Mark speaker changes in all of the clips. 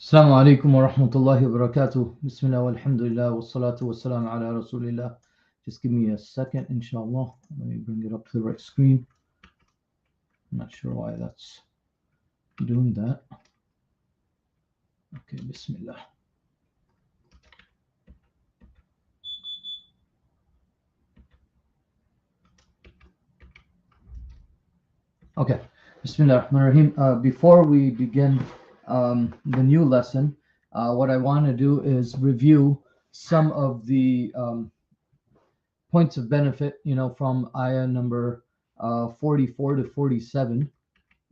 Speaker 1: Assalamu alaikum wa rahmatullahi wa barakatuh. Bismillah walhamdulillah wa salatu wa salam ala rasulillah. Just give me a second, inshallah. Let me bring it up to the right screen. I'm not sure why that's doing that. Okay, Bismillah. Okay, Bismillah ar-Rahman ar-Rahim. Before we begin the new lesson, what I want to do is review some of the points of benefit, from ayah number 44 to 47,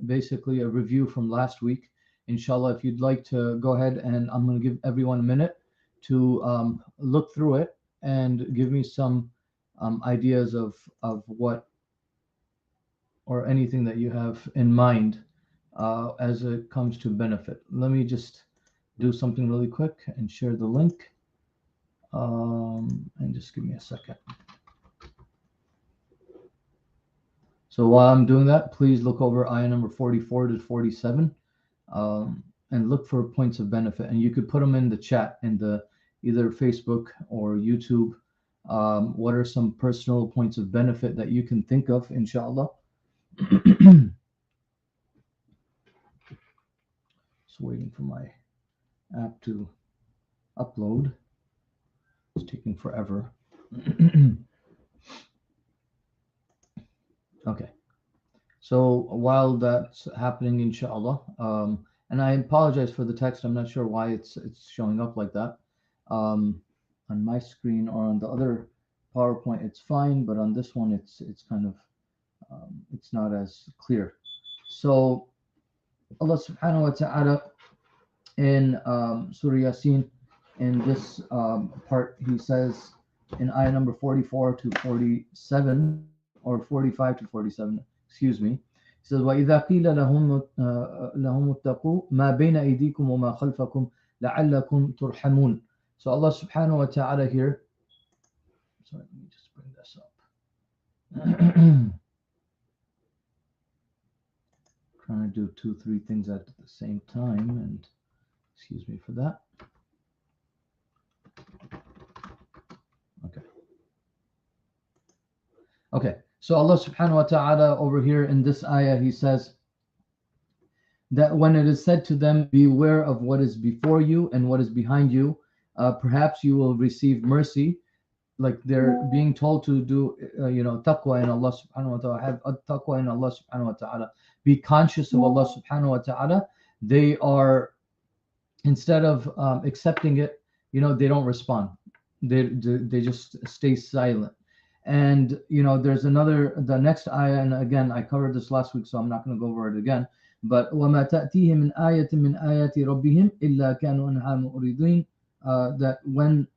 Speaker 1: basically a review from last week. Inshallah, if you'd like to go ahead, and I'm going to give everyone a minute to look through it and give me some ideas of what or anything that you have in mind as it comes to benefit. Let me just do something really quick and share the link. And just give me a second. So while I'm doing that, please look over ayah number 44 to 47 and look for points of benefit. And you could put them in the chat in the either Facebook or YouTube. What are some personal points of benefit that you can think of, inshallah? Just waiting for my app to upload. It's taking forever. Okay. So while that's happening, inshallah, and I apologize for the text. I'm not sure why it's showing up like that. On my screen or on the other PowerPoint, it's fine, but on this one, it's kind of it's not as clear. So Allah subhanahu wa ta'ala in Surah Yaseen, in this part, he says in ayah number 44 to 47, or 45 to 47, excuse me. He says, وَإِذَا قِيلَ لَهُمُ اتَّقُوا مَا بَيْنَ أَيْدِيكُمْ وَمَا خَلْفَكُمْ لَعَلَّكُمْ تُرْحَمُونَ. So Allah subhanahu wa ta'ala here, sorry, let me just bring this up. Trying to do 2-3 things at the same time, and excuse me for that. Okay, so Allah subhanahu wa ta'ala over here in this ayah, he says that when it is said to them, beware of what is before you and what is behind you, perhaps you will receive mercy. Like they're being told to do, taqwa in Allah subhanahu wa ta'ala, have taqwa in Allah subhanahu wa ta'ala, be conscious of Allah subhanahu wa ta'ala. They are, instead of accepting it, they don't respond. They just stay silent. And there's the next ayah, and again I covered this last week, so I'm not going to go over it again. But وَمَا تَأْتِيهِمْ مِنْ آيَةٍ مِنْ آيَاتِ رَبِّهِمْ إِلَّا كَانُوا عَنْهَا مُعْرِضِينَ. That when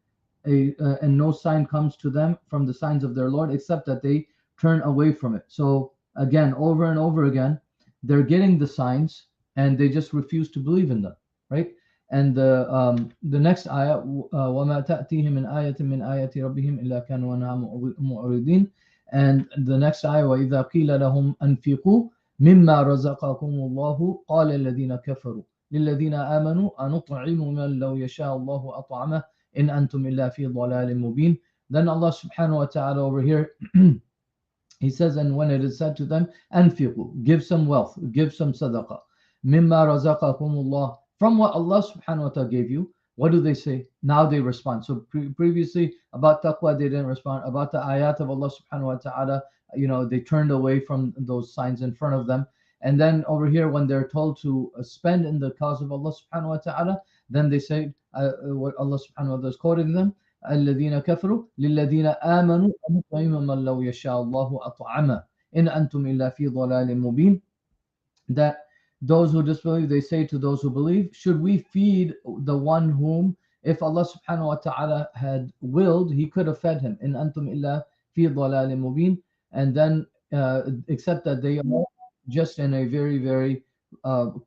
Speaker 1: and no sign comes to them from the signs of their Lord except that they turn away from it. So again, over and over again, they're getting the signs and they just refuse to believe in them, right? And the next ayah, وَمَا تَأْتِيهِمْ مِنْ آيَةٍ مِنْ آيَاتِ رَبِّهِمْ إِلَّا كَانُوا عَنْهَا مُعْرِضِينَ. And the next ayah, وَإِذَا قِيلَ لَهُمْ أَنْفِقُوا مِمَّا رَزَقَكُمُ اللَّهُ قَالَ الَّذِينَ كَفَرُوا لِلَّذِينَ آمَنُوا أَنُطْعِمُ مَنْ لَوْ يَشَاءُ اللَّهُ أَطْعَمَهُ إِنْ أَنْتُمْ إِلَّا فِي ضَلَالٍ مُبِينٍ. Then Allah subhanahu wa ta'ala over here, he says, and when it is said to them, أنفقوا, give some wealth, give some sadaqah, مِمَّا رَزَقَكُمُ اللَّهُ, from what Allah subhanahu wa ta'ala gave you. What do they say? Now they respond. So previously about taqwa, they didn't respond. About the ayat of Allah subhanahu wa ta'ala, they turned away from those signs in front of them. And then over here, when they're told to spend in the cause of Allah subhanahu wa ta'ala, then they say, what Allah subhanahu wa ta'ala is quoting them, الذين كفروا للذين آمنوا أنطعم من لو يشاء الله أطعمه إن أنتم إلا في ضلال مبين. That those who disbelieve, they say to those who believe, should we feed the one whom, if Allah subhanahu wa ta'ala had willed, he could have fed him. In antum illa fi dhalalin mubin. And then except that they are just in a very, very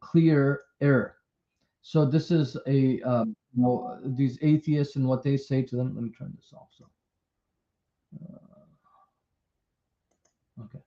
Speaker 1: clear error. So this is these atheists and what they say to them. Let me turn this off. Okay.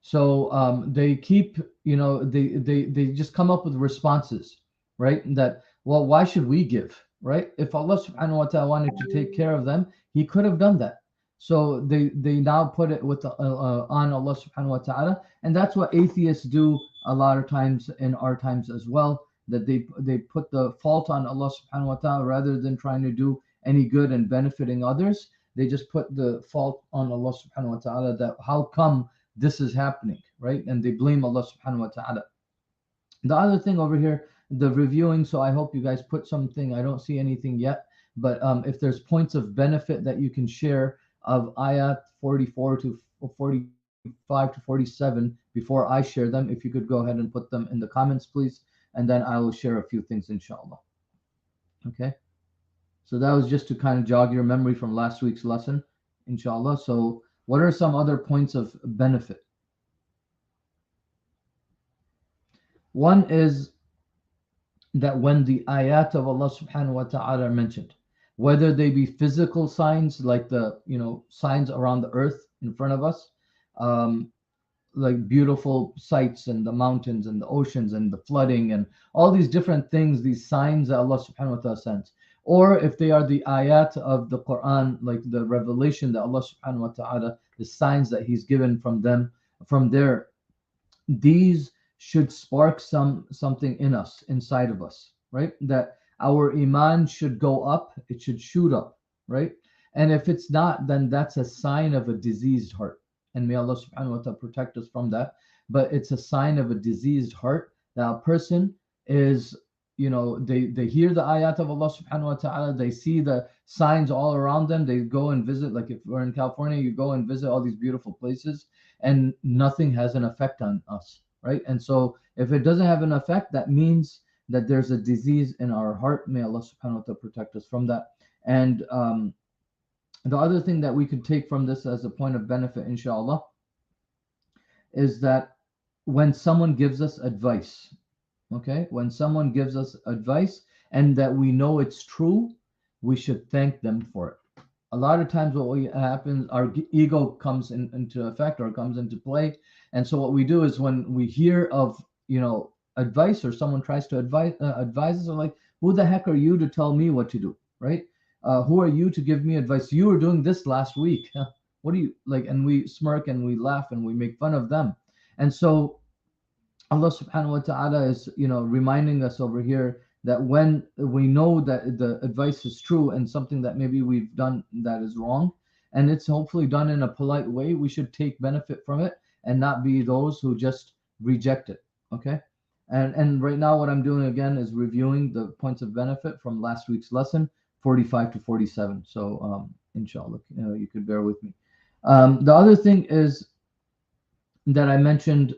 Speaker 1: So they keep, they just come up with responses, right? That Well, why should we give, right? If Allah subhanahu wa ta'ala wanted to take care of them, He could have done that. So they now put it with on Allah subhanahu wa ta'ala, and that's what atheists do a lot of times in our times as well. That they put the fault on Allah subhanahu wa ta'ala rather than trying to do any good and benefiting others. They just put the fault on Allah subhanahu wa ta'ala, that how come this is happening, right? And they blame Allah subhanahu wa ta'ala. The other thing over here, the reviewing. So I hope you guys put something. I don't see anything yet, but if there's points of benefit that you can share of ayat 44 to 45 to 47 before I share them, if you could go ahead and put them in the comments, please, and then I will share a few things, inshallah. Okay. So that was just to kind of jog your memory from last week's lesson, inshallah. So what are some other points of benefit? One is that when the ayat of Allah subhanahu wa ta'ala are mentioned, whether they be physical signs like the signs around the earth in front of us, um, like beautiful sights and the mountains and the oceans and the flooding and all these different things, these signs that Allah subhanahu wa ta'ala sends, or if they are the ayat of the Quran, like the revelation that Allah subhanahu wa ta'ala, the signs that He's given from them, from there, these should spark something in us, inside of us, right? That our iman should go up, it should shoot up, right? And if it's not, then that's a sign of a diseased heart. And may Allah subhanahu wa ta'ala protect us from that. But it's a sign of a diseased heart that a person is, they hear the ayat of Allah subhanahu wa ta'ala, they see the signs all around them, they go and visit, like if we're in California, you go and visit all these beautiful places, and nothing has an effect on us, right? And so if it doesn't have an effect, that means that there's a disease in our heart. May Allah subhanahu wa ta'ala protect us from that. And the other thing that we could take from this as a point of benefit, inshallah, is that when someone gives us advice, okay, when someone gives us advice and that we know it's true, we should thank them for it. A lot of times what happens, our ego comes into effect or comes into play. And so what we do is when we hear of, advice, or someone tries to advise us, we're like, who the heck are you to tell me what to do, right? Who are you to give me advice? You were doing this last week. What do you like? And we smirk and we laugh and we make fun of them. And so Allah subhanahu wa ta'ala is, reminding us over here that when we know that the advice is true and something that maybe we've done that is wrong, and it's hopefully done in a polite way, we should take benefit from it and not be those who just reject it. Okay. And right now what I'm doing again is reviewing the points of benefit from last week's lesson, 45 to 47. So inshallah, you could bear with me. The other thing is that I mentioned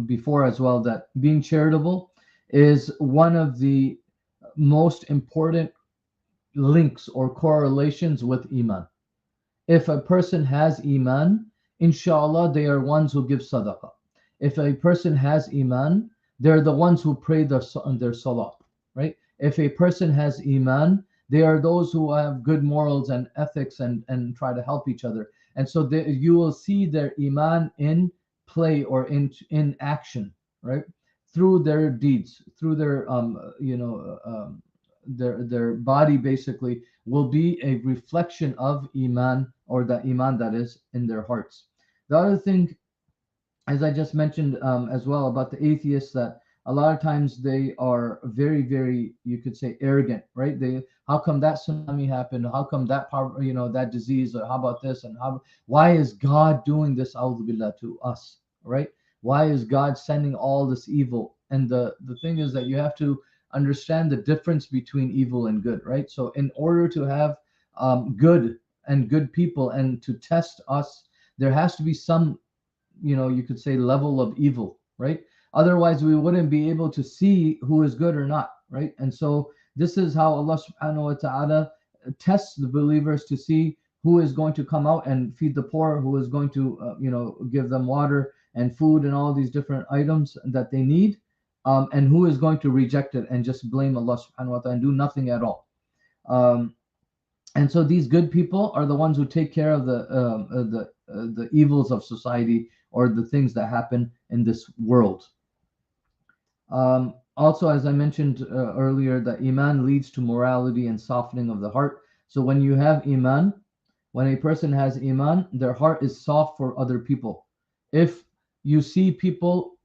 Speaker 1: before as well, that being charitable is one of the most important links or correlations with iman. If a person has iman, inshallah, they are ones who give sadaqah. If a person has iman, they're the ones who pray their salah, right? If a person has iman, they are those who have good morals and ethics and try to help each other. And so you will see their iman in play or in action, right? Through their deeds, through their their body basically will be a reflection of iman, or the iman that is in their hearts. The other thing, as I just mentioned as well about the atheists, that a lot of times they are very, very, you could say, arrogant, right? How come that tsunami happened? How come that power, that disease? Or how about this? And why is God doing this, a'udhu billah, to us, right? Why is God sending all this evil? And the thing is that you have to understand the difference between evil and good, right? So in order to have good and good people and to test us, there has to be some, you could say, level of evil, right? Otherwise, we wouldn't be able to see who is good or not, right? And so this is how Allah subhanahu wa ta'ala tests the believers to see who is going to come out and feed the poor, who is going to, give them water and food and all these different items that they need, and who is going to reject it and just blame Allah subhanahu wa ta'ala and do nothing at all. And so these good people are the ones who take care of the evils of society or the things that happen in this world. Also, as I mentioned earlier, that iman leads to morality and softening of the heart. So when you have iman, when a person has iman, their heart is soft for other people. If you see people,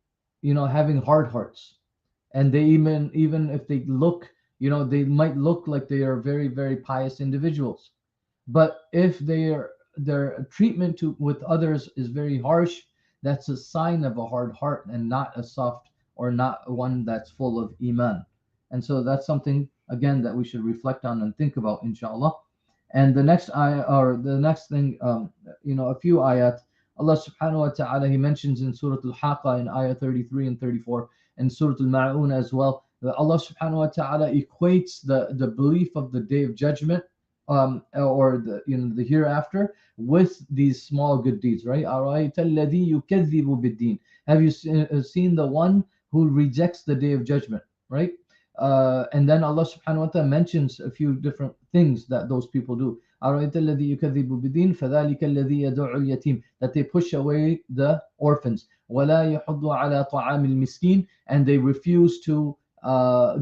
Speaker 1: having hard hearts, and they even if they look, they might look like they are very, very pious individuals, but if their treatment to with others is very harsh, that's a sign of a hard heart and not a soft, or not one that's full of iman. And so that's something again that we should reflect on and think about, inshallah. And the next ayah, or the next thing, a few ayat, Allah subhanahu wa ta'ala, He mentions in Surah Al-Haqqa in ayah 33 and 34, and Surah Al-Ma'un as well, that Allah subhanahu wa ta'ala equates the belief of the day of judgment, or the hereafter, with these small good deeds, right? أَرَأَيْتَ الَّذِي يُكَذِّبُ بِالدِّينِ. Have you seen the one who rejects the day of judgment, right? And then Allah subhanahu wa ta'ala mentions a few different things that those people do. أَرَأَيْتَ الَّذِي يُكَذِّبُ بِالدِّينِ فَذَلِكَ الَّذِي يَدُعُّ الْيَتِيمَ. That they push away the orphans. وَلَا يَحُضُّ عَلَى طَعَامِ الْمِسْكِينِ. And they refuse to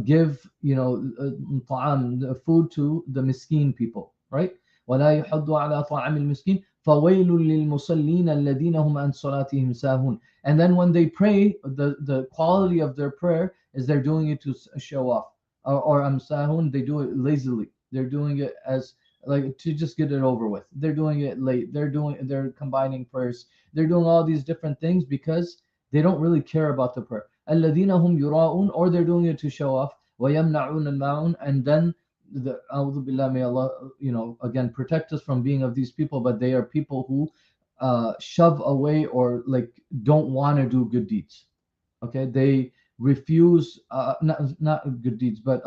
Speaker 1: give, طعام, the food to the miskin people, right? ولا يحض على طعام المسكين فويل للمصلين الذين هم عن صلاتهم ساهون. And then when they pray, the quality of their prayer is they're doing it to show off, or sahun, they do it lazily. They're doing it as like to just get it over with. They're doing it late. They're combining prayers. They're doing all these different things because they don't really care about the prayer. الذين هم يراءون, or they're doing it to show off. ويمنعون الماعون. And then أعوذ بالله, may Allah, again protect us from being of these people. But they are people who shove away, or like don't want to do good deeds. Okay, they refuse, not good deeds, but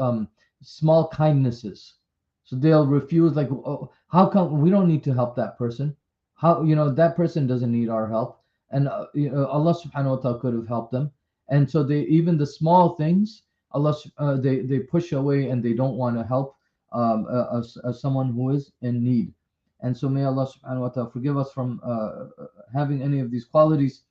Speaker 1: small kindnesses. So they'll refuse, like, oh, how come we don't need to help that person? How, that person doesn't need our help, and Allah subhanahu wa ta'ala could have helped them. And so they, even the small things, they push away, and they don't want to help someone who is in need. And so may Allah subhanahu wa ta'ala forgive us from having any of these qualities.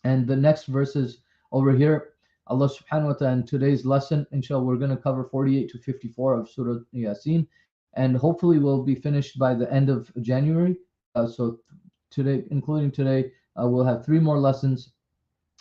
Speaker 1: And the next verses over here, Allah subhanahu wa ta'ala, in today's lesson, inshallah, we're going to cover 48 to 54 of Surah Yaseen. And hopefully we'll be finished by the end of January. So today, including today, we'll have 3 more lessons,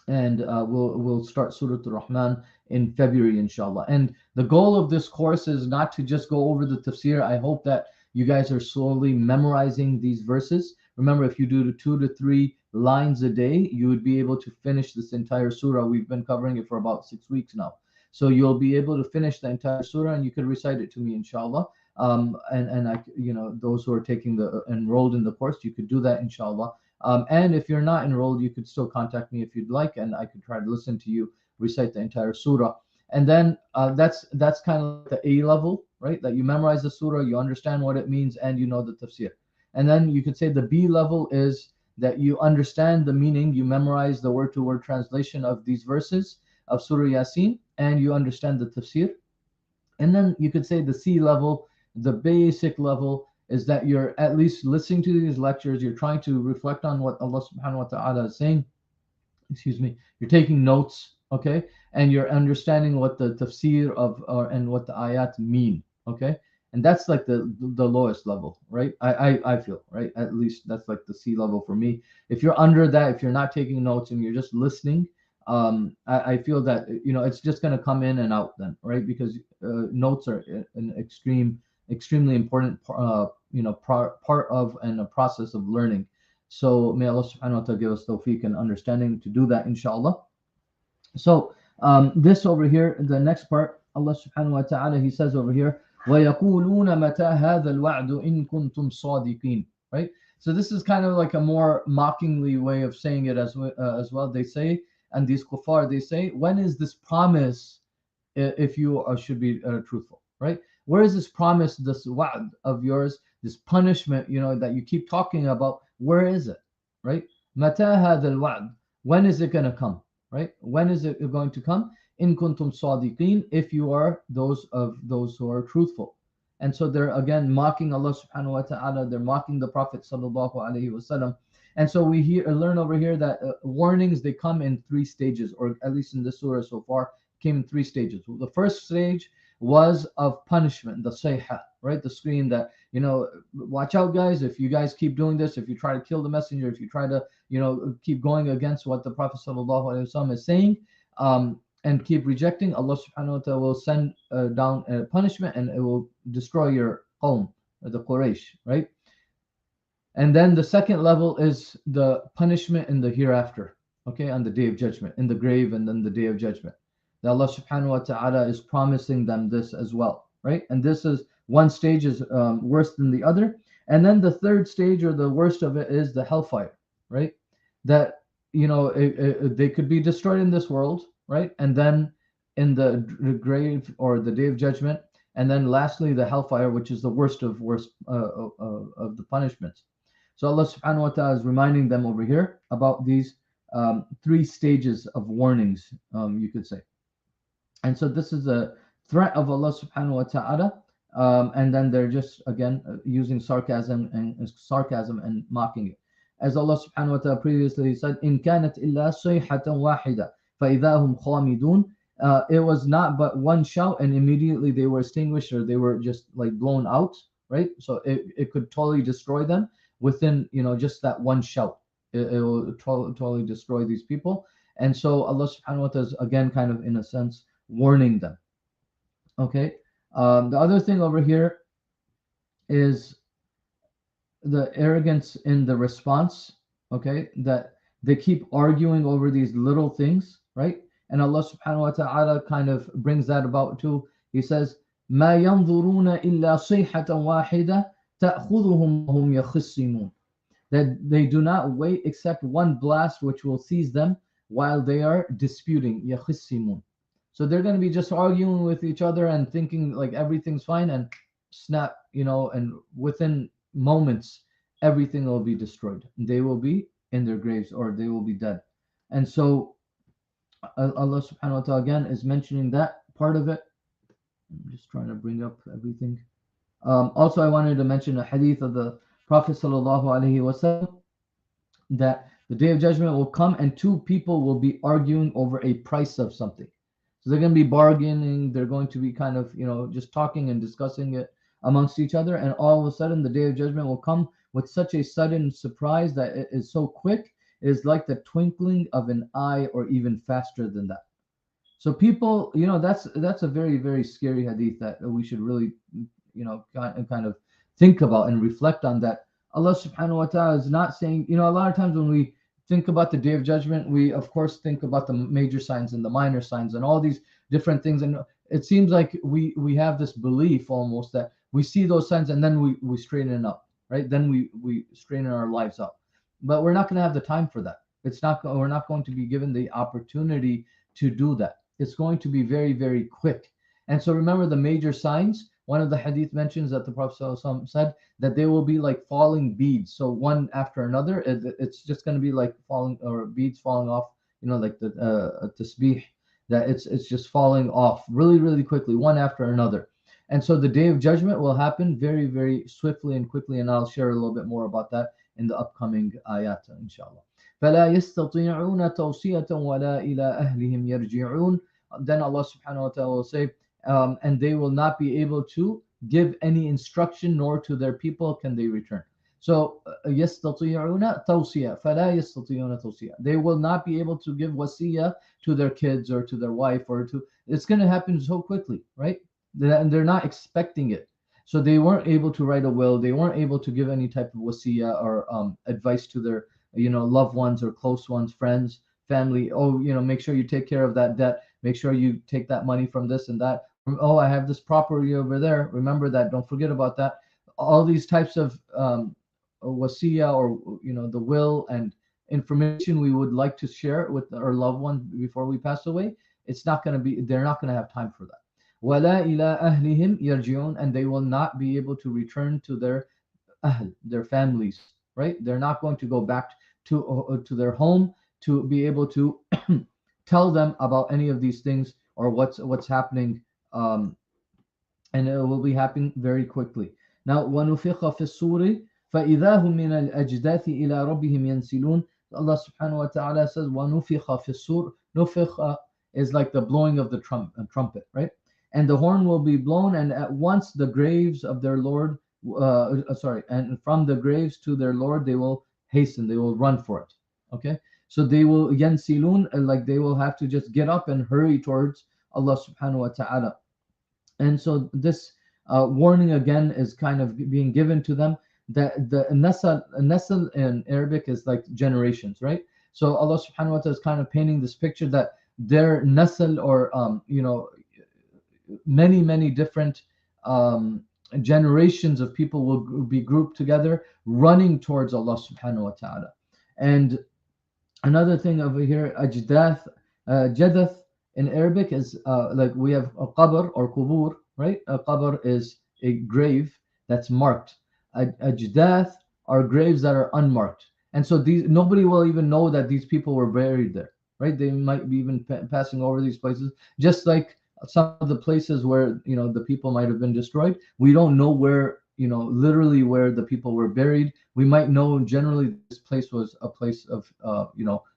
Speaker 1: and we'll start Surah Ar-Rahman in February, inshallah. And the goal of this course is not to just go over the tafsir. I hope that you guys are slowly memorizing these verses. Remember, if you do 2 to 3 lines a day, you would be able to finish this entire surah. We've been covering it for about 6 weeks now. So you'll be able to finish the entire surah, and you can recite it to me, inshallah. And I, those who are enrolled in the course, you could do that, inshallah. And if you're not enrolled, you could still contact me if you'd like, and I could try to listen to you recite the entire surah. And then that's kind of like the A level, right? That you memorize the surah, you understand what it means, and you know the tafsir. And then you could say the B level is that you understand the meaning, you memorize the word-to-word translation of these verses of Surah Yasin, and you understand the tafsir. And then you could say the C level, the basic level, is that you're at least listening to these lectures, you're trying to reflect on what Allah subhanahu wa ta'ala is saying, you're taking notes, okay, and you're understanding what the tafsir of and what the ayat mean, okay. And that's like the lowest level, right? I feel, right, at least that's like the C level for me. If you're under that, if you're not taking notes and you're just listening, I feel that it's just going to come in and out then, right? Because notes are an extremely important part of and a process of learning. So may Allah subhanahu wa ta'ala give us tawfiq and understanding to do that, inshallah. So this over here, the next part, Allah subhanahu wa ta'ala, He says over here, وَيَقُولُونَ مَتَى هَذَا الْوَعْدُ إِن كُنتُمْ صَادِقِينَ, right? So this is kind of like a more mockingly way of saying it as well. They say, and these kuffar, they say, when is this promise, if you should be truthful, right? Where is this promise, this wa'd of yours, this punishment, that you keep talking about? Where is it, right? مَتَى هَذَا الْوَعْدُ, when is it going to come, right? When is it going to come? In kuntum sadiqeen, if you are those who are truthful. And so they're again mocking Allah subhanahu wa ta'ala, they're mocking the Prophet sallallahu alaihi wasallam. And so we learn over here that warnings, they come in 3 stages, or at least in this surah so far, came in three stages. The first stage was of punishment, the sayha, right? The screen that, watch out, guys. If you guys keep doing this, if you try to kill the messenger, if you try to, keep going against what the Prophet sallallahu alaihi wasallam is saying, and keep rejecting, Allah subhanahu wa ta'ala will send down a punishment, and it will destroy your home, the Quraysh, right? And then the second level is the punishment in the hereafter, okay, on the day of judgment, in the grave, and then the day of judgment. That Allah subhanahu wa ta'ala is promising them this as well, right? And this is one stage is worse than the other. And then the third stage, or the worst of it, is the hellfire, right? That, they could be destroyed in this world, right? And then in the grave, or the day of judgment. And then lastly, the hellfire, which is the worst of the punishments. So Allah subhanahu wa ta'ala is reminding them over here about these three stages of warnings, you could say. And so this is a threat of Allah subhanahu wa ta'ala. And then they're just, again, using sarcasm and mocking it. As Allah subhanahu wa ta'ala previously said, إِن كَانَتْ إِلَّا صَيْحَةً وَاحِدَةً فَإِذَا هُمْ خَامِدُونَ. It was not but one shout, and immediately they were extinguished, or they were just like blown out, right? So it could totally destroy them within, just that one shout. It will totally destroy these people. And so Allah subhanahu wa ta'ala is, again, kind of in a sense warning them. Okay. The other thing over here is the arrogance in the response. Okay, that they keep arguing over these little things, right? And Allah subhanahu wa ta'ala kind of brings that about too. He says, مَا يَنْظُرُونَ إِلَّا صَيْحَةً وَاحِدَةً تَأْخُذُهُمْ وَهُمْ يَخِصِّمُونَ. That they do not wait except one blast which will seize them while they are disputing. يَخِصِّمُونَ. So they're going to be just arguing with each other and thinking like everything's fine, and snap, and within moments, everything will be destroyed. They will be in their graves, or they will be dead. And so Allah subhanahu wa ta'ala again is mentioning that part of it. I'm just trying to bring up everything. Also, I wanted to mention a hadith of the Prophet sallallahu alaihi wasallam, that the day of judgment will come and two people will be arguing over a price of something. So they're going to be bargaining. They're going to be kind of, just talking and discussing it amongst each other. And all of a sudden, the day of judgment will come with such a sudden surprise that it is so quick. It is like the twinkling of an eye, or even faster than that. So people, that's a very, very scary hadith that we should really, kind of think about and reflect on. That Allah subhanahu wa ta'ala is not saying, a lot of times when we think about the day of judgment, we of course think about the major signs and the minor signs and all these different things. And it seems like we have this belief almost that we see those signs and then we straighten it up, right? Then we straighten our lives up. But we're not going to have the time for that. We're not going to be given the opportunity to do that. It's going to be very, very quick. And so remember the major signs. One of the hadith mentions that the Prophet ﷺ said that they will be like falling beads. So one after another, it's just going to be like falling, or beads falling off, like the tasbih, that it's just falling off really, really quickly, one after another. And so the day of judgment will happen very, very swiftly and quickly. And I'll share a little bit more about that in the upcoming ayat, inshallah. فَلَا يَسْتَطِيعُونَ تَوْصِيَةً وَلَا إِلَىٰ أَهْلِهِمْ يَرْجِعُونَ. Then Allah subhanahu wa ta'ala will say, and they will not be able to give any instruction, nor to their people can they return. So يَسْتَطِيعُونَ تَوْصِيَةً فَلَا يَسْتَطِيعُونَ تَوْصِيَةً. They will not be able to give wasiyah to their kids or to their wife, or to, it's going to happen so quickly, right? And they're not expecting it. So they weren't able to write a will. They weren't able to give any type of wasiyah or advice to their loved ones or close ones, friends, family. Oh, make sure you take care of that debt. Make sure you take that money from this and that. Oh, I have this property over there. Remember that. Don't forget about that. All these types of wasiyah, or the will and information we would like to share with our loved ones before we pass away. It's not going to be. They're not going to have time for that. وَلَا إِلَىٰ أَهْلِهِمْ يَرْجِعُونَ. And they will not be able to return to their their families, right? They're not going to go back to their home to be able to tell them about any of these things or what's happening, and it will be happening very quickly. Now, وَنُفِخَ فِي الصُّورِ فَإِذَا هُمْ مِنَ الْأَجْدَاثِ إِلَىٰ رَبِّهِمْ يَنْسِلُونَ. Allah subhanahu wa ta'ala says, وَنُفِخَ فِي الصُّورِ. Nufikha is like the blowing of the trumpet, right? And the horn will be blown, and at once the graves of their Lord, and from the graves to their Lord, they will hasten, they will run for it. Okay, so they will yansilun, like they will have to just get up and hurry towards Allah subhanahu wa ta'ala. And so this warning again is kind of being given to them, that the nasal in Arabic is like generations, right? So Allah subhanahu wa ta'ala is kind of painting this picture that their nasal, or many different um, generations of people will be grouped together running towards Allah subhanahu wa ta'ala. And another thing over here, ajdath, jadath in Arabic is like we have a qabr or kubur, right? A qabr is a grave that's marked. Ajdath are graves that are unmarked. And so these, nobody will even know that these people were buried there, right? They might be even passing over these places, just like some of the places where, the people might have been destroyed. We don't know where, literally where the people were buried. We might know generally this place was a place of, Allah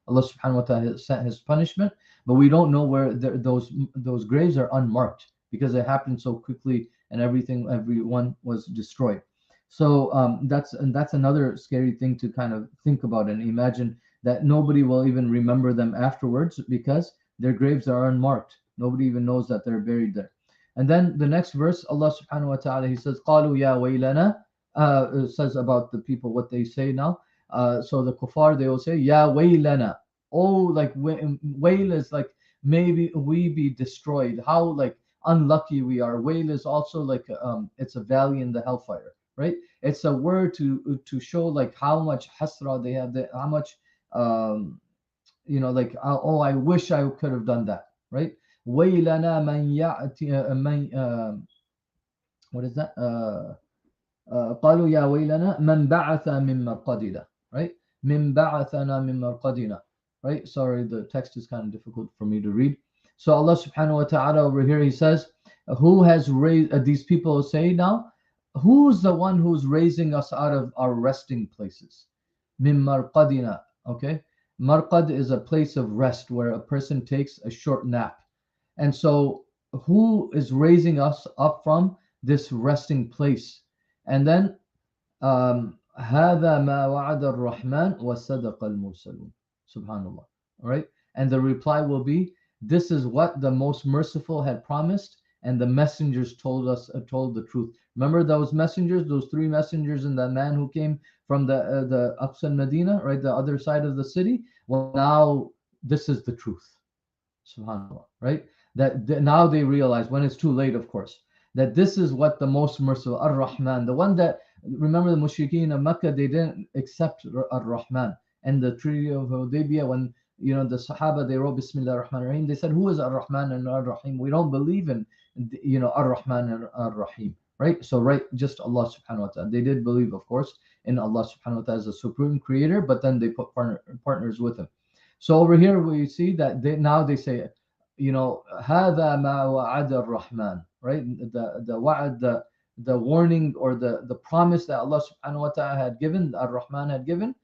Speaker 1: subhanahu wa ta'ala sent his punishment, but we don't know where those graves are unmarked because it happened so quickly and everyone was destroyed. So that's another scary thing to kind of think about and imagine, that nobody will even remember them afterwards because their graves are unmarked. Nobody even knows that they're buried there. And then the next verse, Allah subhanahu wa ta'ala, he says, قَالُوا يَا وَيْلَنَا, it says about the people what they say now. So the kuffar, they will say, Ya waylana. Oh, like wail is like, maybe we be destroyed. How like unlucky we are. Wail is also like it's a valley in the hellfire, right? It's a word to show like how much hasra they have, how much like, oh, I wish I could have done that, right? Waylana man ya'ti man what is that? قالوا يا ويلنا من بعث من مرقدنا, right? من بعثنا من مرقدنا, right? Sorry, the text is kind of difficult for me to read. So Allah subhanahu wa ta'ala over here, he says, who has raised, these people say now, who's the one who's raising us out of our resting places? من مرقدنا, okay? Marqad is a place of rest where a person takes a short nap. And so who is raising us up from this resting place? And then هذا ما وعد الرحمن وصدق المرسلون. Subhanallah. All right. And the reply will be, this is what the most merciful had promised, and the messengers told the truth. Remember those messengers, those three messengers, and the man who came from the Aqsa Medina, right, the other side of the city. Well, now this is the truth. Subhanallah. Right. That now they realize, when it's too late, of course, that this is what the most merciful, Ar-Rahman, the one that, remember the Mushrikeen of Mecca, they didn't accept Ar-Rahman. And the Treaty of Hudaybiyah, when, the Sahaba, they wrote Bismillah ar-Rahman ar-Rahim, they said, who is Ar-Rahman and Ar-Rahim? We don't believe in, Ar-Rahman and Ar-Rahim, right? So, right, just Allah subhanahu wa ta'ala. They did believe, of course, in Allah subhanahu wa ta'ala as a supreme creator, but then they put partners with him. So over here we see that they say, هذا ما وعد الرحمن, right? The wa'ad, the warning, or the promise that Allah subhanahu wa ta'ala had given, Ar-Rahman had given,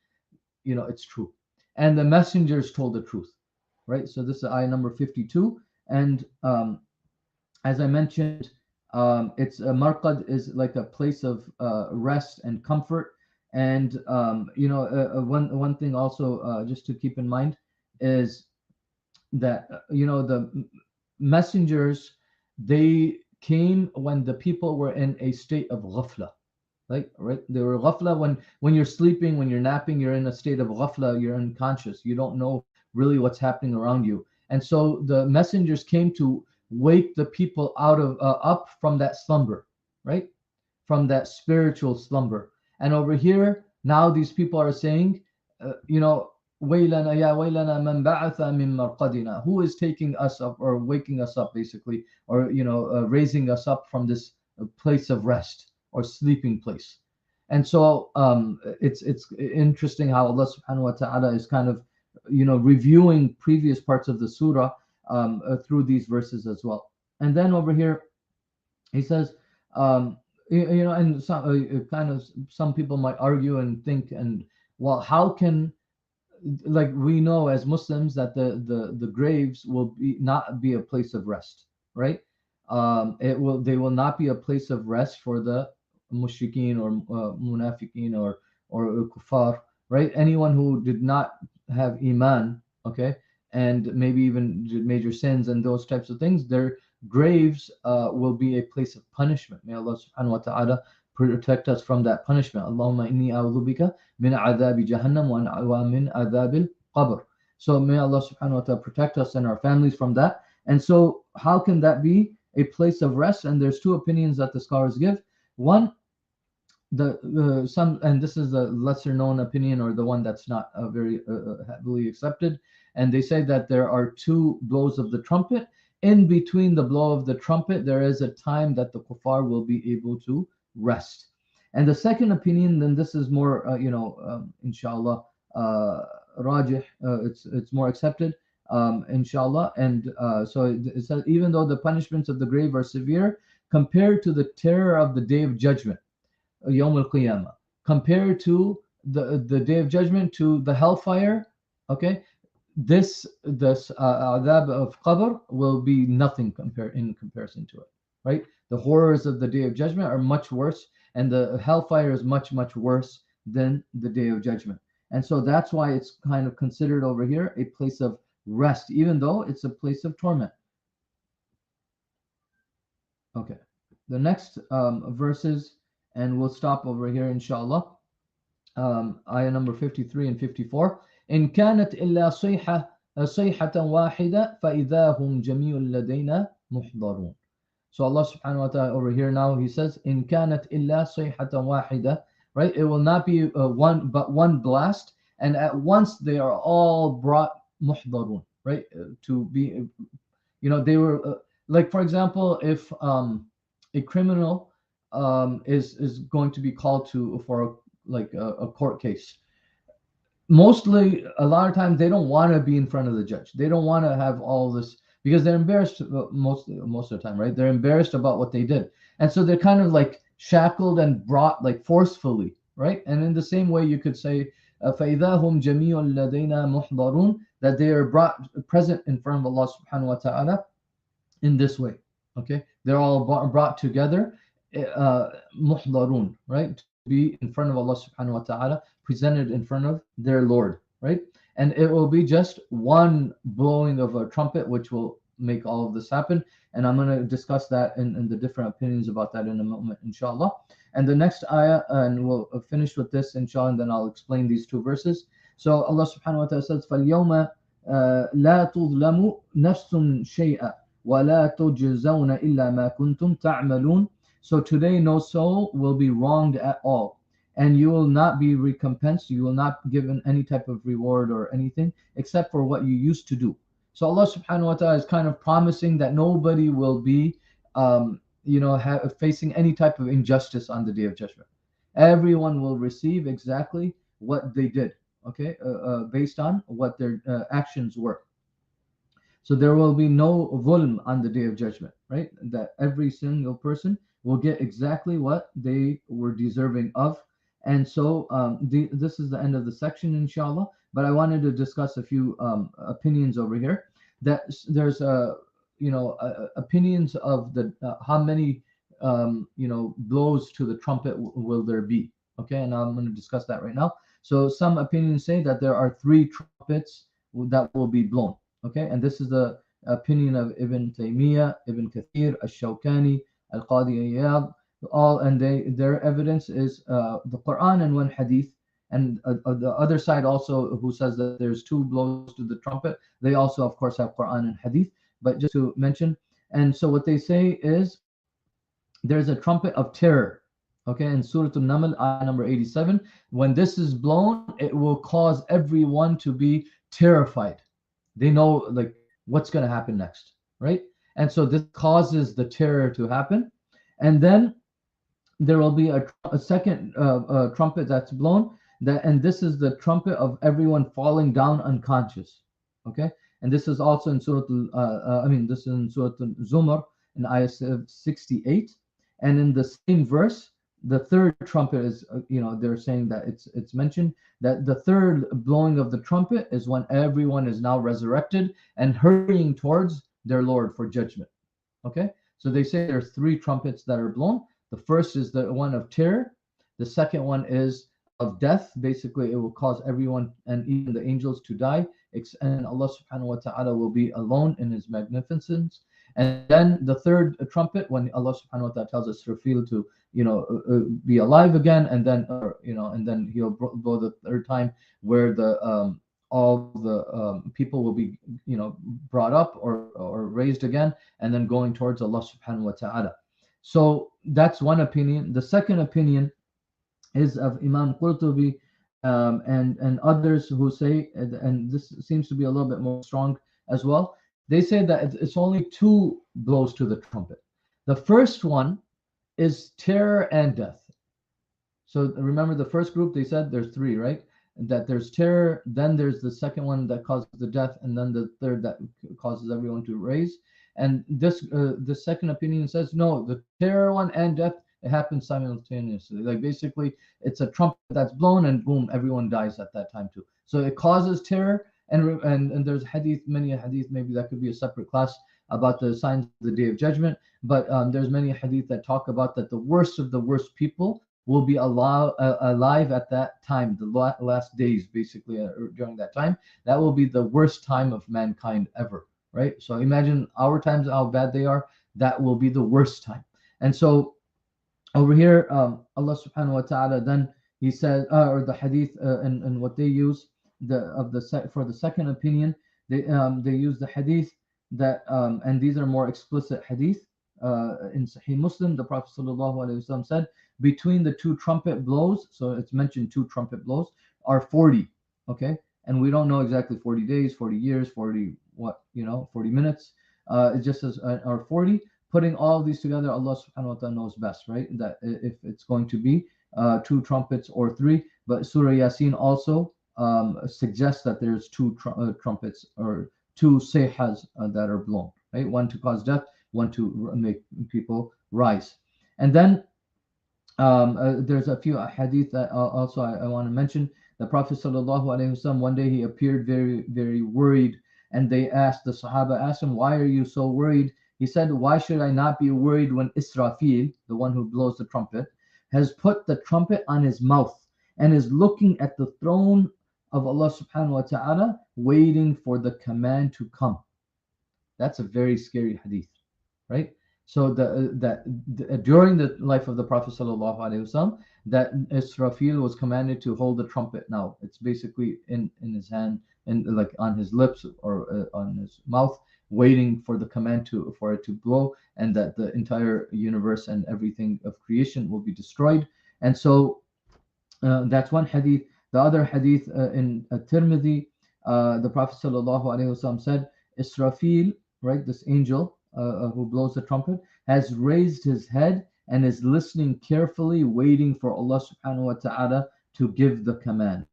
Speaker 1: it's true. And the messengers told the truth, right? So this is ayah number 52. And as I mentioned, it's marqad is like a place of rest and comfort. And one thing also just to keep in mind is that the messengers, they came when the people were in a state of ghafla, right? They were ghafla, when you're sleeping, when you're napping, you're in a state of ghafla, you're unconscious, you don't know really what's happening around you. And so the messengers came to wake the people out of up from that slumber, right? From that spiritual slumber. And over here now these people are saying, waylana ya waylana man ba'atha min marqadina, who is taking us up or waking us up, basically, or raising us up from this place of rest or sleeping place. And so it's interesting how Allah subhanahu wa ta'ala is kind of reviewing previous parts of the surah through these verses as well. And then over here he says, and some kind of some people might argue and think, and well, how can like we know as Muslims that the graves will be not be a place of rest, right? It will they will not be a place of rest for the mushrikeen or munafiqeen or kuffar, right? Anyone who did not have iman, okay, and maybe even did major sins and those types of things, their graves will be a place of punishment. May Allah subhanahu wa ta'ala protect us from that punishment. Allahumma inni a'udhu bika min adhabi jahannam wa min adhabil qabr. So may Allah subhanahu wa ta'ala protect us and our families from that. And so how can that be a place of rest? And there's two opinions that the scholars give. One, the some, and this is the lesser known opinion or the one that's not very heavily accepted, and they say that there are two blows of the trumpet. In between the blow of the trumpet there is a time that the kuffar will be able to rest. And the second opinion, then this is more inshallah rajih, it's more accepted, inshallah. And so it says, even though the punishments of the grave are severe compared to the terror of the day of judgment, Yawm al-Qiyamah, compared to the day of judgment, to the hellfire, okay, this adhab of qabr will be nothing in comparison to it, right? The horrors of the day of judgment are much worse, and the hellfire is much worse than the day of judgment. And so that's why it's kind of considered over here a place of rest, even though it's a place of torment. Okay, the next verses, and we'll stop over here inshallah. Ayah number 53 and 54. إن كانت إلا صيحة واحدة فإذا هم جميع لدينا محضرون. So Allah subhanahu wa ta'ala over here now, he says, إن كانت إلا صيحة واحدة, right? It will not be one blast, and at once they are all brought محضرون, right? To be, they were like, for example, if a criminal is going to be called for a court case. Mostly, a lot of times they don't want to be in front of the judge. They don't want to have all this because they're embarrassed most of the time, right? They're embarrassed about what they did, and so they're kind of like shackled and brought like forcefully, right? And in the same way, you could say فَإِذَا هُمْ جَمِيعٌ لَدَيْنَا مُحْضَرُونَ, that they are present in front of Allah subhanahu wa ta'ala in this way. Okay, they're all brought together, muhdarun, right? To be in front of Allah subhanahu wa ta'ala, presented in front of their Lord, right? And it will be just one blowing of a trumpet which will make all of this happen. And I'm going to discuss that in the different opinions about that in a moment, inshallah. And the next ayah, and we'll finish with this, inshallah, and then I'll explain these two verses. So Allah subhanahu wa ta'ala says, فَالْيَوْمَ لَا تُظْلَمُ نَفْسٌ شَيْئًا وَلَا تُجْزَوْنَ إِلَّا مَا كُنْتُمْ تَعْمَلُونَ. So today no soul will be wronged at all, and you will not be recompensed. You will not be given any type of reward or anything except for what you used to do. So Allah subhanahu wa ta'ala is kind of promising that nobody will be facing any type of injustice on the day of judgment. Everyone will receive exactly what they did, okay, based on what their actions were. So there will be no dhulm on the day of judgment, right? That every single person will get exactly what they were deserving of. And so this is the end of the section, inshallah. But I wanted to discuss a few opinions over here. That there's opinions of the how many blows to the trumpet will there be? Okay, and I'm going to discuss that right now. So some opinions say that there are 3 trumpets that will be blown. Okay, and this is the opinion of Ibn Taymiyyah, Ibn Kathir, Al-Shawkani, Al-Qadi Ayaat, all, and their evidence is the Quran and 1 hadith. And the other side also, who says that there's 2 blows to the trumpet, they also of course have Quran and hadith. But just to mention, and so what they say is there's a trumpet of terror. Okay, in Surah An-Naml, ayah number 87, when this is blown, it will cause everyone to be terrified. They know like what's going to happen next, right? And so this causes the terror to happen. And then there will be a second trumpet that's blown, and this is the trumpet of everyone falling down unconscious. Okay, and this is also in Surah this is in Surah Zumar in ayah 68. And in the same verse, The third trumpet is, they're saying that it's mentioned that the third blowing of the trumpet is when everyone is now resurrected and hurrying towards their Lord for judgment. Okay, so they say there's three trumpets that are blown. The first is the one of terror. The second one is of death. Basically, it will cause everyone and even the angels to die, and Allah subhanahu wa ta'ala will be alone in his magnificence. And then the third trumpet, when Allah subhanahu wa ta'ala tells Israfil to, be alive again, and then, and then he'll blow the third time, where the all the people will be, brought up or raised again, and then going towards Allah subhanahu wa ta'ala. So that's one opinion. The second opinion is of Imam Qurtubi, and others who say, and this seems to be a little bit more strong as well. They say that it's only two blows to the trumpet. The first one is terror and death. So remember the first group, they said there's three, right? That there's terror, then there's the second one that causes the death, and then the third that causes everyone to raise. And the second opinion says no, the terror one and death, it happens simultaneously. Like basically, it's a trumpet that's blown, and boom, everyone dies at that time too. So it causes terror, and there's hadith, many hadith, maybe that could be a separate class about the signs of the Day of Judgment. But there's many hadith that talk about that the worst of the worst people will be alive at that time, the last days, basically, during that time. That will be the worst time of mankind ever, right? So imagine our times, how bad they are. That will be the worst time. And so over here, Allah subhanahu wa ta'ala, then he says, or the hadith, and what they use for the second opinion, they use the hadith that, and these are more explicit hadith. In Sahih Muslim, the Prophet sallallahu alaihi wasallam said, between the two trumpet blows, so it's mentioned two trumpet blows, are 40. Okay, and we don't know exactly 40 days, 40 years, 40 40 minutes. It just says are 40. Putting all of these together, Allah subhanahu wa ta'ala knows best, right? That if it's going to be two trumpets or three. But Surah Yaseen also suggests that there's two trumpets or two sayhas that are blown, right? One to cause death, one to make people rise. And then there's a few hadith that also I want to mention. The Prophet sallallahu alaihi wasallam, one day he appeared very, very worried, and the Sahaba asked him, "Why are you so worried?" He said, "Why should I not be worried when Israfil, the one who blows the trumpet, has put the trumpet on his mouth and is looking at the throne of Allah subhanahu wa ta'ala, waiting for the command to come?" That's a very scary hadith, right? So during the life of the Prophet sallallahu alaihi wasallam, that Israfil was commanded to hold the trumpet. Now it's basically in his hand, and like on his lips or on his mouth, waiting for the command for it to blow, and that the entire universe and everything of creation will be destroyed. And so that's one hadith. The other hadith in Tirmidhi, the Prophet sallallahu alaihi wasallam said, Israfil, right, this angel who blows the trumpet, has raised his head and is listening carefully, waiting for Allah subhanahu wa ta'ala to give the command.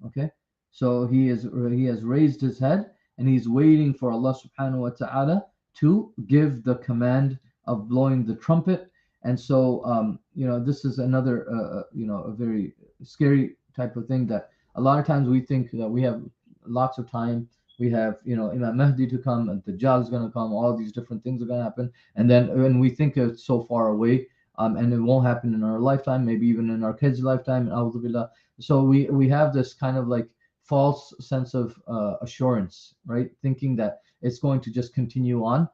Speaker 1: Okay, so he has raised his head and he's waiting for Allah subhanahu wa ta'ala to give the command of blowing the trumpet. And so this is another a very scary type of thing, that a lot of times we think that we have lots of time. We have, Imam Mahdi to come, and Dajjal is going to come. All these different things are going to happen, and then when we think it's so far away, and it won't happen in our lifetime, maybe even in our kids' lifetime. So we have this kind of like false sense of assurance, right? Thinking that it's going to just continue on,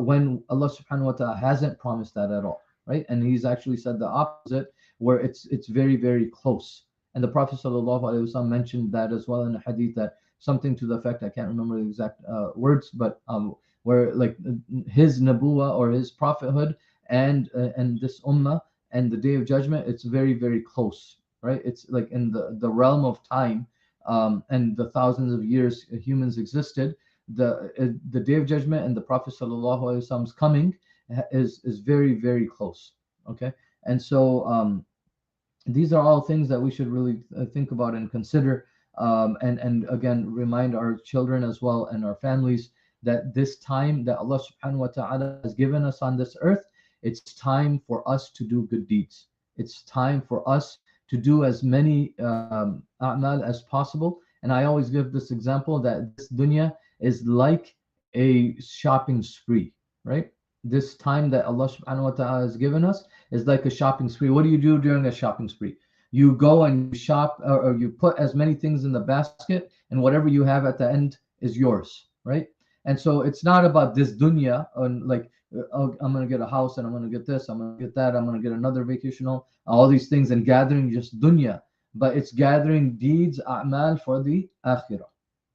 Speaker 1: when Allah Subhanahu wa Taala hasn't promised that at all, right? And He's actually said the opposite, where it's very, very close. And the Prophet sallallahu alaihi wasallam mentioned that as well in a hadith, that something to the effect, I can't remember the exact words, but where like his nabuwa or his prophethood and this ummah and the Day of Judgment, it's very, very close, right? It's like in the realm of time, and the thousands of years humans existed. The Day of Judgment and the Prophet sallallahu alaihi wasallam's coming is very, very close. Okay, and so these are all things that we should really think about and consider. And again, remind our children as well and our families that this time that Allah subhanahu wa ta'ala has given us on this earth, it's time for us to do good deeds. it's time for us to do as many a'mal as possible. And I always give this example that this dunya is like a shopping spree, right? This time that Allah subhanahu wa ta'ala has given us is like a shopping spree. What do you do during a shopping spree? You go and you shop, or you put as many things in the basket, and whatever you have at the end is yours, right? And so it's not about this dunya and like, oh, I'm going to get a house and I'm going to get this, I'm going to get that, I'm going to get another vacation home, all these things, and gathering just dunya. But it's gathering deeds, a'mal for the akhirah,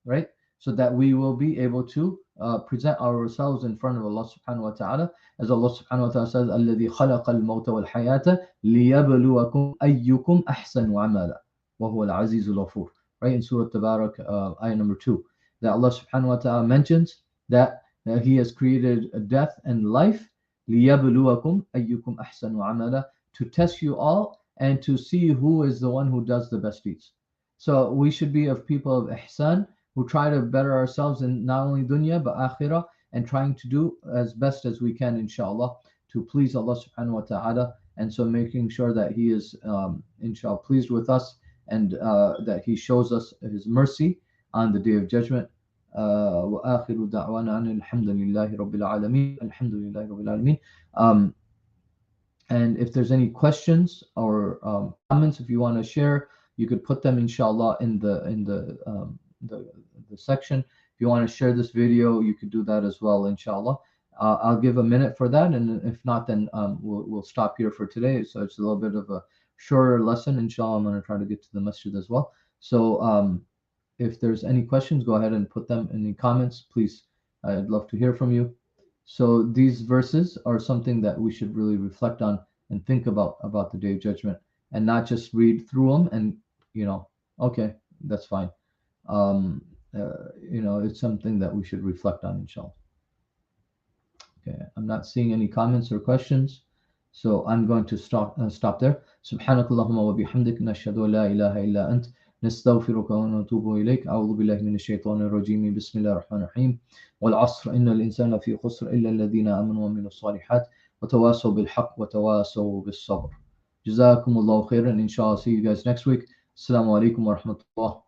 Speaker 1: right? So that we will be able to present ourselves in front of Allah subhanahu wa ta'ala. As Allah subhanahu wa ta'ala says, الَّذِي خَلَقَ الْمَوْتَ وَالْحَيَاةَ لِيَبْلُوَكُمْ أَيُّكُمْ أَحْسَنُ عَمَلًا وَهُوَ الْعَزِيزُ الْغَفُورُ. Right, in Surah Tabarak, ayah number 2, that Allah subhanahu wa ta'ala mentions that He has created death and life, لِيَبْلُوَكُمْ أَيُّكُمْ أَحْسَنُ عَمَلًا, to test you all and to see who is the one who does the best deeds. So we should be of people of ihsan, who try to better ourselves in not only dunya but akhirah, and trying to do as best as we can, inshallah, to please Allah subhanahu wa ta'ala. And so making sure that He is, inshallah, pleased with us, and that He shows us His mercy on the Day of Judgment. وآخر دعوانا أن الحمد لله رب العالمين الحمد لله رب العالمين. And if there's any questions or comments, if you want to share, you could put them, inshallah, in the section. If you want to share this video, you could do that as well, inshallah. I'll give a minute for that, and if not, then we'll stop here for today. So it's a little bit of a shorter lesson, inshallah. I'm going to try to get to the masjid as well. So if there's any questions, go ahead and put them in the comments, please. I'd love to hear from you. So these verses are something that we should really reflect on and think about the Day of Judgment, and not just read through them and, okay, that's fine. It's something that we should reflect on, inshallah. Okay, I'm not seeing any comments or questions, so I'm going to stop there. Subhanakallahumma wa bihamdik, nashhadu an la ilaha illa ant, نستغفرك ونتوب إليك. أعوذ بالله من الشيطان الرجيم. بسم الله الرحمن الرحيم. والعصر إن الإنسان لفي خسر إلا الذين آمنوا وعملوا الصالحات وتواصوا بالحق وتواصوا بالصبر. جزاكم الله خيرا. Inshallah, see you guys next week. Assalamu alaikum wa rahmatullah.